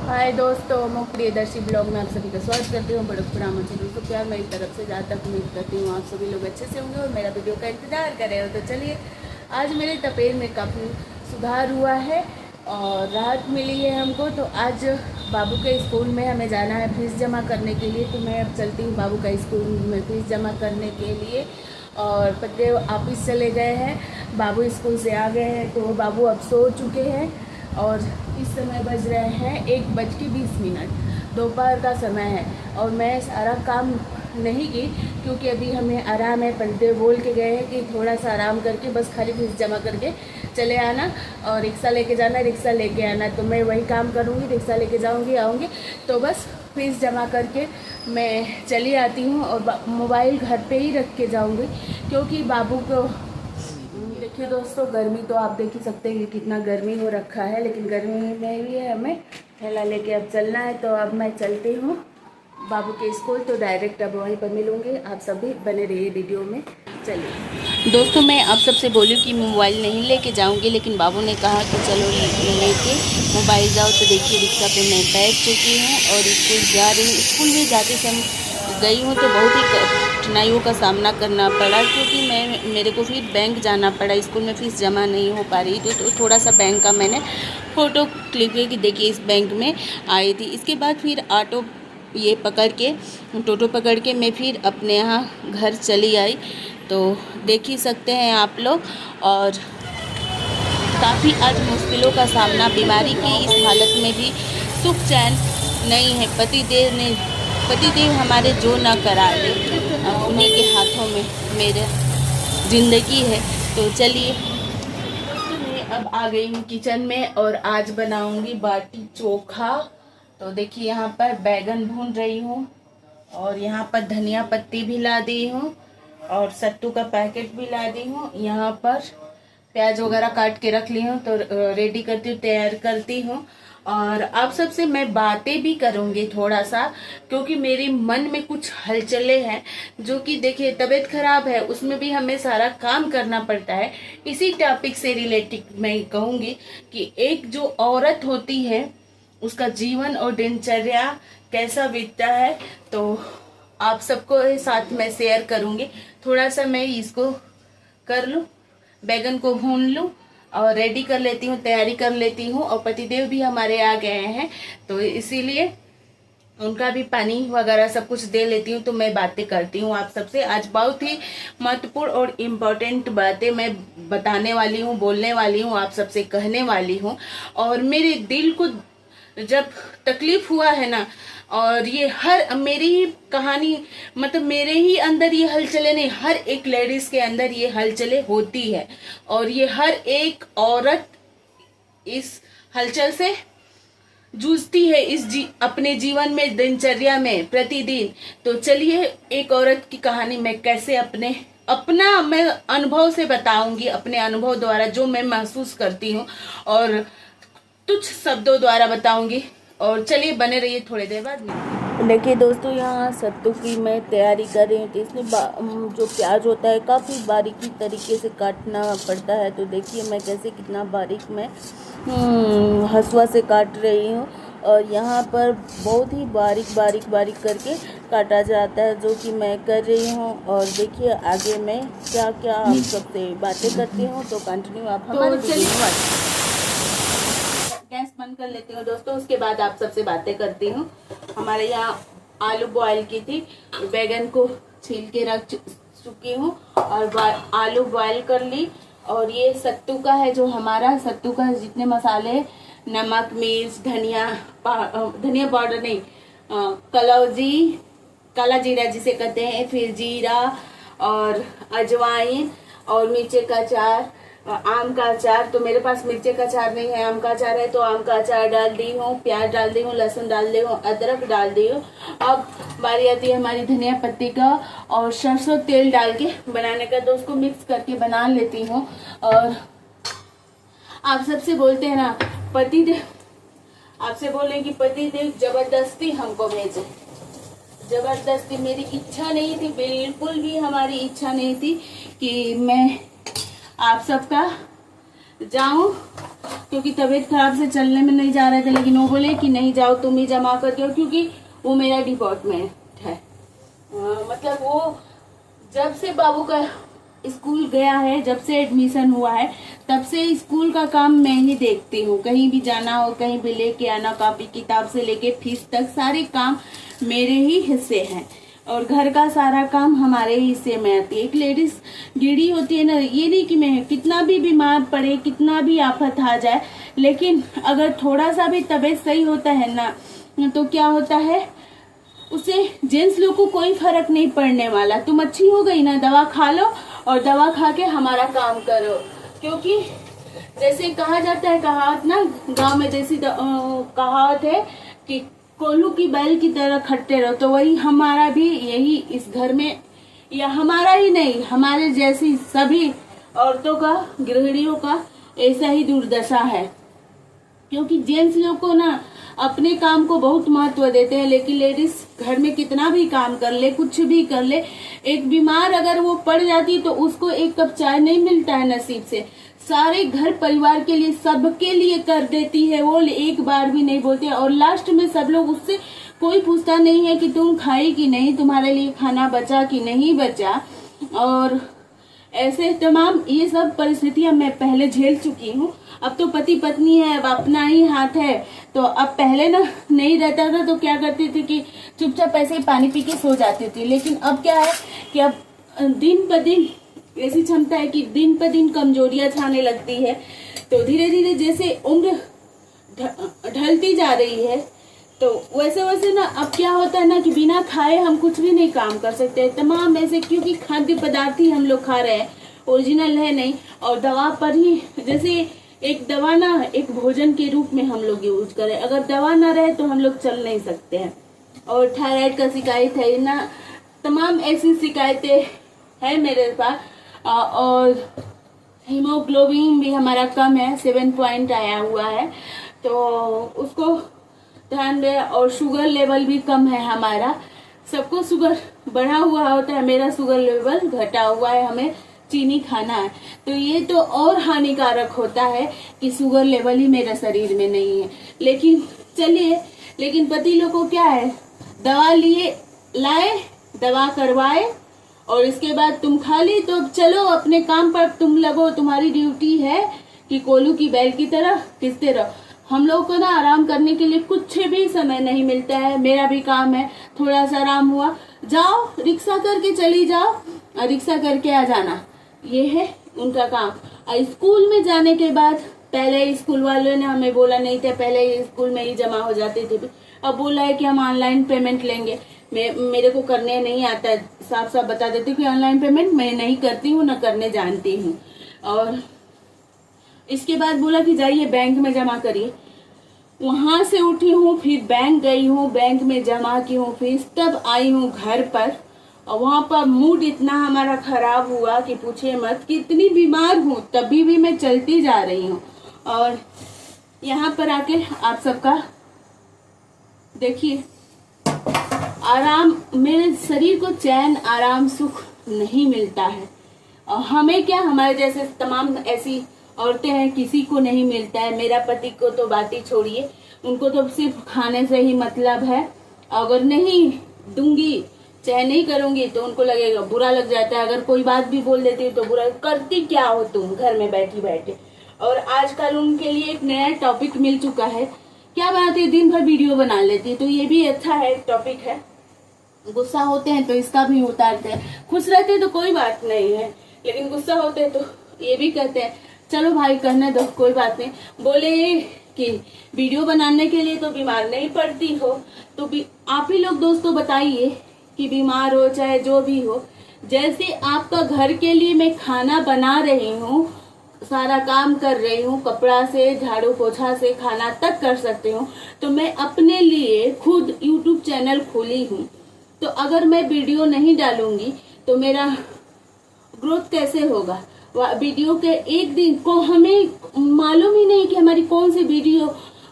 हाय दोस्तों, मैं प्रियदर्शी ब्लॉग में आप सभी का स्वागत करती हूँ। बड़े खुराम से दोस्तों, प्यार मेरी तरफ से जहाँ तक उम्मीद करती हूँ आप सभी लोग अच्छे से होंगे और मेरा वीडियो का इंतजार कर रहे हो। तो चलिए, आज मेरे तपेर में काफ़ी सुधार हुआ है और राहत मिली है हमको। तो आज बाबू के स्कूल में हमें जाना है फीस जमा करने के लिए। तो मैं अब चलती हूँ बाबू का स्कूल में फीस जमा करने के लिए। और पतिदेव ऑफिस चले गए हैं, बाबू स्कूल से आ गए हैं। तो बाबू अब सो चुके हैं और इस समय बज रहे हैं 1:20, दोपहर का समय है। और मैं सारा काम नहीं की क्योंकि अभी हमें आराम है। पंडित बोल के गए हैं कि थोड़ा सा आराम करके बस खाली फीस जमा करके चले आना और रिक्शा लेके जाना, रिक्शा लेके आना। तो मैं वही काम करूँगी, रिक्शा लेके जाऊँगी, आऊँगी। तो बस फीस जमा करके मैं चली आती हूँ और मोबाइल घर पे ही रख के जाऊँगी क्योंकि बाबू को देखिए दोस्तों, गर्मी तो आप देख ही सकते हैं कि कितना गर्मी हो रखा है, लेकिन गर्मी में भी हमें थैला लेके अब चलना है। तो अब मैं चलती हूँ बाबू के स्कूल। तो डायरेक्ट अब वहीं पर मिलूँगी। आप सभी बने रहिए वीडियो में। चलिए दोस्तों, मैं आप सबसे बोलूँ कि मोबाइल नहीं लेके जाऊँगी, लेकिन बाबू ने कहा कि चलो लेके मोबाइल जाओ। तो देखिए, रिक्शा पे मैं बैठ चुकी हूँ और स्कूल जा रही हूँ। स्कूल में जाते समय गई हूँ तो बहुत ही कठिनाइयों का सामना करना पड़ा क्योंकि मेरे को फिर बैंक जाना पड़ा। स्कूल में फ़ीस जमा नहीं हो पा रही तो थोड़ा सा बैंक का मैंने फ़ोटो क्लिक किया कि देखिए इस बैंक में आई थी। इसके बाद फिर ऑटो ये पकड़ के टोटो पकड़ के मैं फिर अपने यहाँ घर चली आई। तो देख ही सकते हैं आप लोग। और काफ़ी आज मुश्किलों का सामना, बीमारी की इस हालत में भी सुख चैन नहीं है। पतिदेव हमारे जो ना करा दे, उन्हीं के हाथों में मेरा ज़िंदगी है। तो चलिए, मैं अब आ गई हूँ किचन में और आज बनाऊंगी बाटी चोखा। तो देखिए, यहाँ पर बैगन भून रही हूँ और यहाँ पर धनिया पत्ती भी ला दी हूँ और सत्तू का पैकेट भी ला दी हूँ। यहाँ पर प्याज वगैरह काट के रख ली हूँ। तो रेडी करती हूँ, तैयार करती हूँ। और आप सबसे मैं बातें भी करूँगी थोड़ा सा क्योंकि मेरे मन में कुछ हलचले हैं जो कि देखिए, तबीयत खराब है उसमें भी हमें सारा काम करना पड़ता है। इसी टॉपिक से रिलेटेड मैं कहूँगी कि एक जो औरत होती है उसका जीवन और दिनचर्या कैसा बीतता है। तो आप सबको साथ में शेयर करूँगी। थोड़ा सा मैं इसको कर लूँ, बैगन को भून लूँ और रेडी कर लेती हूँ, तैयारी कर लेती हूँ। और पतिदेव भी हमारे आ गए हैं तो इसीलिए उनका भी पानी वगैरह सब कुछ दे लेती हूँ। तो मैं बातें करती हूँ आप सबसे। आज बहुत ही महत्वपूर्ण और इम्पोर्टेंट बातें मैं बताने वाली हूँ, बोलने वाली हूँ, आप सबसे कहने वाली हूँ। और मेरे दिल को जब तकलीफ हुआ है ना, और ये हर मेरी ही कहानी, मतलब मेरे ही अंदर ये हलचलें नहीं, हर एक लेडीज के अंदर ये हलचलें होती है और ये हर एक औरत इस हलचल से जूझती है अपने जीवन में, दिनचर्या में, प्रतिदिन। तो चलिए, एक औरत की कहानी मैं कैसे अपना मैं अनुभव से बताऊंगी, अपने अनुभव द्वारा जो मैं महसूस करती हूँ और तुच्छ शब्दों द्वारा बताऊंगी। और चलिए, बने रहिए, थोड़ी देर बाद मिलते। देखिए दोस्तों, यहाँ सत्तू की मैं तैयारी कर रही हूँ। तो इसमें जो प्याज होता है काफ़ी बारीकी तरीके से काटना पड़ता है। तो देखिए मैं कैसे कितना बारीक मैं हसुआ से काट रही हूँ। और यहाँ पर बहुत ही बारीक करके काटा जाता है, जो कि मैं कर रही हूँ। और देखिए आगे मैं क्या क्या आप सबसे बातें करती हूँ। तो कंटिन्यू आप हमारे गैस बंद कर लेती हूँ दोस्तों। उसके बाद आप सबसे बातें करती हूँ। हमारे यहाँ आलू बॉयल की थी, बैगन को छील के रख चुकी हूँ और आलू बॉयल कर ली। और ये सत्तू का है, जो हमारा सत्तू का जितने मसाले, नमक, मिर्च, धनिया पाउडर नहीं, कलौजी, काला जीरा जिसे कहते हैं, फिर जीरा और अजवाइन और मिर्चे का अचार, आम का अचार। तो मेरे पास मिर्चे का अचार नहीं है, आम का अचार है। तो आम का अचार डाल दी हूँ, प्याज डाल दी हूँ, लहसुन डाल दी हूँ, अदरक डाल दी हूँ। अब बारी आती है हमारी धनिया पत्ती का और सरसों तेल डाल के बनाने का। तो उसको मिक्स करके बना लेती हूँ। और आप सबसे बोलते हैं ना, पतिदेव आपसे बोले कि पतिदेव जबरदस्ती हमको भेजे, जबरदस्ती। मेरी इच्छा नहीं थी, बिल्कुल भी हमारी इच्छा नहीं थी कि मैं आप सबका जाऊं क्योंकि तबीयत खराब से चलने में नहीं जा रहे थे, लेकिन वो बोले कि नहीं जाओ तुम ही जमा करके आओ, क्योंकि वो मेरा डिपार्टमेंट है। मतलब वो जब से बाबू का स्कूल गया है, जब से एडमिशन हुआ है, तब से स्कूल का काम मैं ही देखती हूँ। कहीं भी जाना हो, कहीं भी लेके आना, कॉपी किताब से लेके फीस तक सारे काम मेरे ही हिस्से हैं, और घर का सारा काम हमारे ही हिस्से में आती है। एक लेडीज गिरी होती है ना, ये नहीं कि मैं कितना भी बीमार पड़े, कितना भी आफत आ जाए, लेकिन अगर थोड़ा सा भी तबीयत सही होता है ना, तो क्या होता है, उससे जेंट्स लोग को कोई फर्क नहीं पड़ने वाला। तुम अच्छी हो गई ना, दवा खा लो और दवा खा के हमारा काम करो। क्योंकि जैसे कहा जाता है, कहावत ना, गांव में देसी कहावत है कि कोल्हू की बैल की तरह खटते रहो, तो वही हमारा भी यही इस घर में, या हमारा ही नहीं, हमारे जैसी सभी औरतों का, गृहिणियों का ऐसा ही दुर्दशा है। क्योंकि जेंट्स लोग को ना अपने काम को बहुत महत्व देते हैं, लेकिन लेडीज घर में कितना भी काम कर ले, कुछ भी कर ले, एक बीमार अगर वो पड़ जाती तो उसको एक कप चाय नहीं मिलता है नसीब से। सारे घर परिवार के लिए, सबके लिए कर देती है वो, एक बार भी नहीं बोलते। और लास्ट में सब लोग उससे कोई पूछता नहीं है कि तुम खाई कि नहीं, तुम्हारे लिए खाना बचा कि नहीं बचा। और ऐसे तमाम ये सब परिस्थितियां मैं पहले झेल चुकी हूँ। अब तो पति पत्नी है, अब अपना ही हाथ है। तो अब पहले ना नहीं रहता था तो क्या करती थी कि चुपचाप ऐसे ही पानी पी के सो जाती थी, लेकिन अब क्या है कि अब दिन ब दिन ऐसी क्षमता है कि दिन ब दिन कमजोरियां छाने लगती है। तो धीरे धीरे जैसे उम्र ढलती जा रही है, तो वैसे वैसे ना अब क्या होता है ना कि बिना खाए हम कुछ भी नहीं काम कर सकते। तमाम ऐसे, क्योंकि खाद्य पदार्थ ही हम लोग खा रहे हैं, ओरिजिनल है नहीं, और दवा पर ही, जैसे एक दवा ना एक भोजन के रूप में हम लोग यूज करें। अगर दवा ना रहे तो हम लोग चल नहीं सकते हैं। और थायराइड का शिकायत है ना, तमाम ऐसी शिकायतें हैं मेरे पास। और हीमोग्लोबिन भी हमारा कम है, 7 पॉइंट आया हुआ है, तो उसको ध्यान दे। और शुगर लेवल भी कम है हमारा। सबको शुगर बढ़ा हुआ होता है, मेरा शुगर लेवल घटा हुआ है, हमें चीनी खाना है। तो ये तो और हानिकारक होता है कि शुगर लेवल ही मेरा शरीर में नहीं है। लेकिन चलिए, लेकिन पति लोग को क्या है, दवा लिए लाए, दवा करवाए, और इसके बाद तुम खा ली तो चलो अपने काम पर तुम लगो, तुम्हारी ड्यूटी है कि कोल्हू की बैल की तरह किसते रहो। हम लोग को ना आराम करने के लिए कुछ भी समय नहीं मिलता है। मेरा भी काम है, थोड़ा सा आराम हुआ, जाओ रिक्शा करके चली जाओ, रिक्शा करके आ जाना, ये है उनका काम। और स्कूल में जाने के बाद, पहले स्कूल वालों ने हमें बोला नहीं था, पहले स्कूल में ही जमा हो जाते थे, अब बोला है कि हम ऑनलाइन पेमेंट लेंगे। मेरे को करने नहीं आता है, साफ साफ बता देती कि ऑनलाइन पेमेंट मैं नहीं करती हूँ, न करने जानती हूँ। और इसके बाद बोला कि जाइए बैंक में जमा करिए। वहां से उठी हूँ, फिर बैंक गई हूँ, बैंक में जमा की हूँ फीस, तब आई हूँ घर पर। और वहां पर मूड इतना हमारा खराब हुआ कि पूछिए मत, कि इतनी बीमार हूँ तभी भी मैं चलती जा रही हूँ। और यहाँ पर आके आप सबका देखिए, आराम, मेरे शरीर को चैन, आराम, सुख नहीं मिलता है। और हमें क्या, हमारे जैसे तमाम ऐसी औरतें हैं, किसी को नहीं मिलता है। मेरा पति को तो बात ही छोड़िए, उनको तो सिर्फ खाने से ही मतलब है। अगर नहीं दूंगी, चाहे नहीं करूंगी, तो उनको लगेगा, बुरा लग जाता है। अगर कोई बात भी बोल देती हूँ तो बुरा, करती क्या हो तुम घर में बैठी बैठे। और आजकल उनके लिए एक नया टॉपिक मिल चुका है, क्या बनाती है, दिन भर वीडियो बना लेती है। तो ये भी अच्छा है, टॉपिक है। गुस्सा होते हैं तो इसका भी उतारते हैं, खुश रहते हैं तो कोई बात नहीं है, लेकिन गुस्सा होते हैं तो ये भी कहते हैं चलो भाई करने दो, कोई बात नहीं। बोले कि वीडियो बनाने के लिए तो बीमार नहीं पड़ती हो, तो भी आप ही लोग दोस्तों बताइए कि बीमार हो चाहे जो भी हो, जैसे आपका घर के लिए मैं खाना बना रही हूँ, सारा काम कर रही हूँ, कपड़ा से, झाड़ू पोछा से, खाना तक कर सकती हूँ, तो मैं अपने लिए खुद यूट्यूब चैनल खोली हूँ। तो अगर मैं वीडियो नहीं डालूंगी तो मेरा ग्रोथ कैसे होगा। वीडियो के एक दिन को हमें मालूम ही नहीं कि हमारी कौन सी वीडियो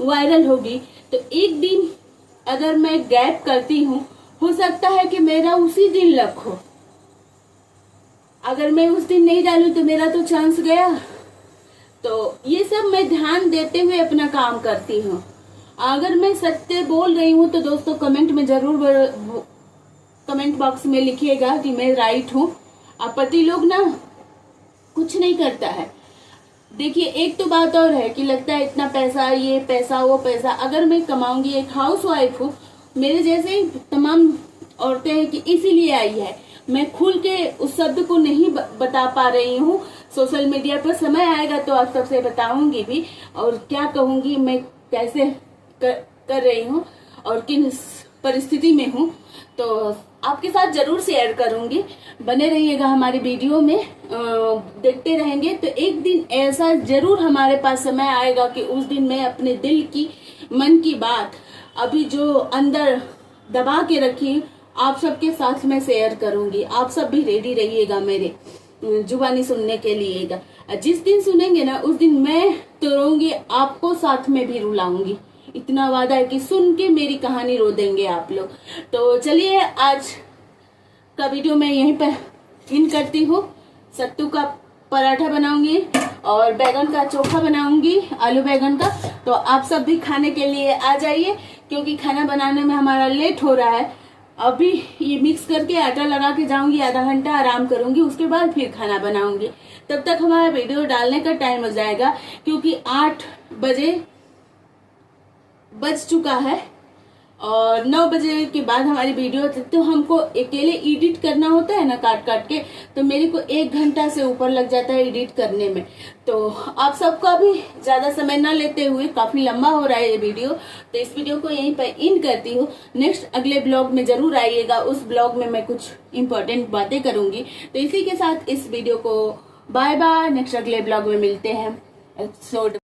वायरल होगी। तो एक दिन अगर मैं गैप करती हूँ, हो सकता है कि मेरा उसी दिन लक हो। अगर मैं उस दिन नहीं डालूं तो मेरा तो चांस गया। तो ये सब मैं ध्यान देते हुए अपना काम करती हूँ। अगर मैं सत्य बोल रही हूँ तो दोस्तों कमेंट में जरूर कमेंट बॉक्स में लिखिएगा कि मैं राइट हूँ। आपत्ति लोग ना कुछ नहीं करता है। देखिए एक तो बात और है कि लगता है इतना पैसा, ये पैसा वो पैसा, अगर मैं कमाऊंगी, एक हाउस वाइफ हूँ, मेरे जैसे ही तमाम औरतें हैं कि इसीलिए आई है। मैं खुल के उस शब्द को नहीं बता पा रही हूँ। सोशल मीडिया पर समय आएगा तो आप सबसे बताऊंगी भी, और क्या कहूंगी मैं कैसे कर रही हूँ और किन परिस्थिति में हूँ, तो आपके साथ जरूर शेयर करूंगी। बने रहिएगा हमारी वीडियो में, देखते रहेंगे। तो एक दिन ऐसा जरूर हमारे पास समय आएगा कि उस दिन मैं अपने दिल की, मन की बात अभी जो अंदर दबा के रखी आप सबके साथ में शेयर करूंगी। आप सब भी रेडी रहिएगा मेरे जुबानी सुनने के लिए। जिस दिन सुनेंगे ना उस दिन मैं तो रोऊंगी, आपको साथ में भी रुलाऊंगी। इतना वादा है कि सुन के मेरी कहानी रो देंगे आप लोग। तो चलिए आज का वीडियो मैं यहीं पर इन करती हूँ। सत्तू का पराठा बनाऊंगी और बैगन का चोखा बनाऊंगी, आलू बैगन का। तो आप सब भी खाने के लिए आ जाइए, क्योंकि खाना बनाने में हमारा लेट हो रहा है। अभी ये मिक्स करके आटा लगा के जाऊंगी, आधा घंटा आराम करूंगी, उसके बाद फिर खाना बनाऊंगी। तब तक हमारा वीडियो डालने का टाइम हो जाएगा, क्योंकि 8 बजे बज चुका है और 9 बजे के बाद हमारी वीडियो, तो हमको अकेले एडिट करना होता है ना काट काट के, तो मेरे को 1 घंटा से ऊपर लग जाता है एडिट करने में। तो आप सबका भी ज्यादा समय ना लेते हुए, काफी लंबा हो रहा है ये वीडियो, तो इस वीडियो को यहीं पर इन करती हूँ। नेक्स्ट अगले ब्लॉग में जरूर आइएगा, उस ब्लॉग में मैं कुछ इंपॉर्टेंट बातें करूंगी। तो इसी के साथ इस वीडियो को बाय बाय। नेक्स्ट अगले ब्लॉग में मिलते हैं एपिसोड